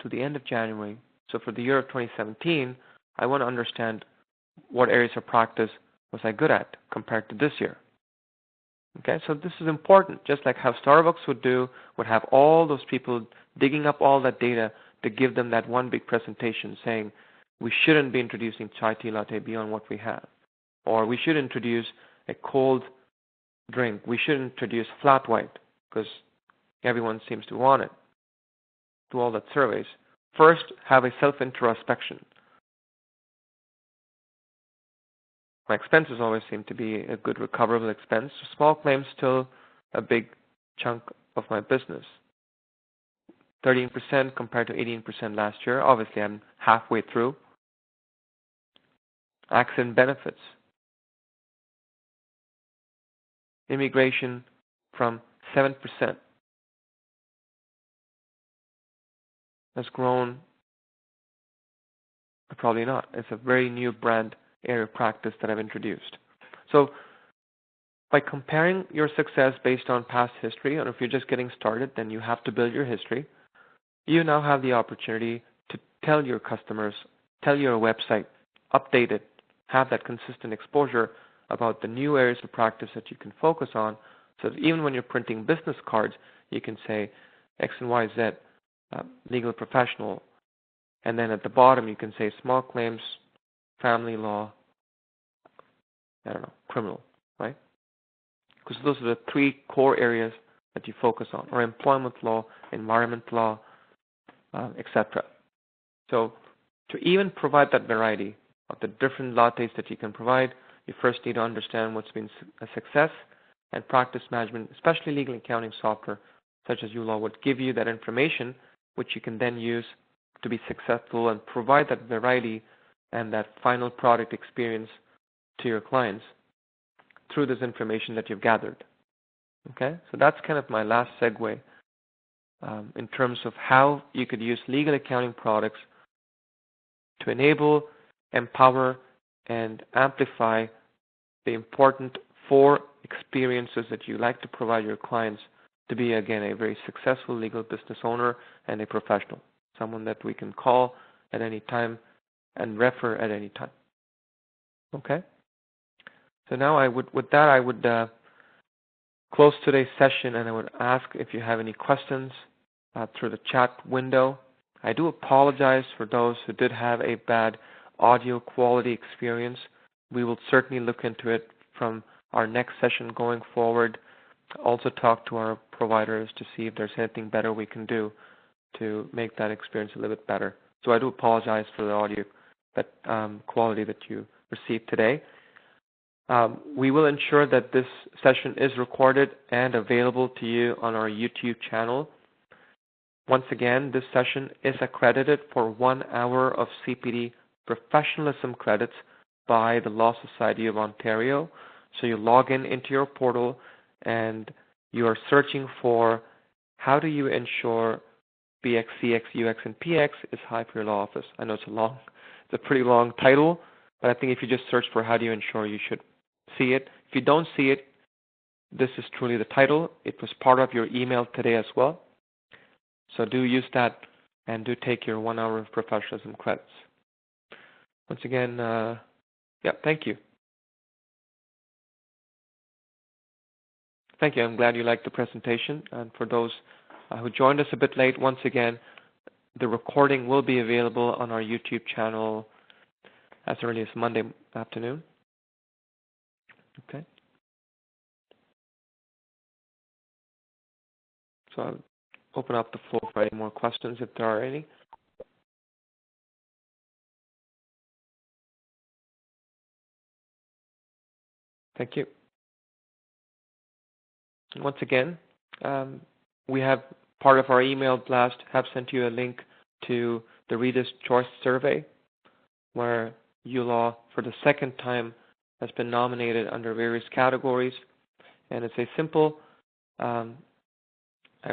Speaker 1: to the end of January. So for the year of 2017, I want to understand what areas of practice was I good at compared to this year. Okay, so this is important, just like how Starbucks would have all those people digging up all that data to give them that one big presentation saying, we shouldn't be introducing chai tea latte beyond what we have. Or we should introduce a cold drink. We should introduce flat white because everyone seems to want it. Do all that surveys. First, have a self-introspection. My expenses always seem to be a good recoverable expense. Small claims still a big chunk of my business. 13% compared to 18% last year. Obviously, I'm halfway through. accident benefits, immigration from 7% has grown. Probably not. It's a very new brand area of practice that I've introduced. So by comparing your success based on past history, or if you're just getting started, then you have to build your history. You now have the opportunity to tell your customers, tell your website, update it, have that consistent exposure about the new areas of practice that you can focus on, so that even when you're printing business cards, you can say X and Y, Z, legal professional, and then at the bottom you can say small claims, family law, I don't know, criminal, right? Because those are the three core areas that you focus on, or employment law, environment law, etc. So to even provide that variety of the different lattes that you can provide, you first need to understand what's been a success, and practice management, especially legal accounting software such as uLaw, would give you that information which you can then use to be successful and provide that variety and that final product experience to your clients through this information that you've gathered. Okay, so that's kind of my last segue in terms of how you could use legal accounting products to enable, empower, and amplify the important 4 experiences that you like to provide your clients to be, again, a very successful legal business owner and a professional, someone that we can call at any time and refer at any time. Okay? So now with that I would close today's session, and I would ask if you have any questions through the chat window. I do apologize for those who did have a bad audio quality experience. We will certainly look into it from our next session going forward. Also talk to our providers to see if there's anything better we can do to make that experience a little bit better. So I do apologize for the audio quality that you received today. We will ensure that this session is recorded and available to you on our YouTube channel. Once again, this session is accredited for 1 hour of CPD professionalism credits by the Law Society of Ontario. So you log into your portal and you are searching for how do you ensure BX, CX, UX, and PX is high for your law office. I know it's a pretty long title, but I think if you just search for how do you ensure, you should see it. If you don't see it, this is truly the title. It was part of your email today as well. So do use that and do take your 1 hour of professionalism credits. Once again, thank you. Thank you. I'm glad you liked the presentation. And for those who joined us a bit late, once again, the recording will be available on our YouTube channel as early as Monday afternoon. Okay. So I'll open up the floor for any more questions if there are any. Thank you. Once again, we have part of our email blast have sent you a link to the Reader's Choice Survey, where uLaw for the second time has been nominated under various categories. And it's a simple, I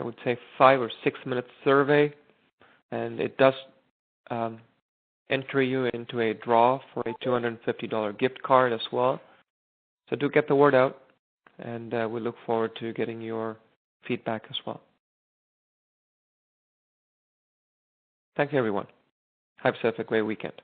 Speaker 1: would say 5 or 6 minute survey, and it does enter you into a draw for a $250 gift card as well. So do get the word out, and we look forward to getting your feedback as well. Thank you, everyone. Have yourself a great weekend.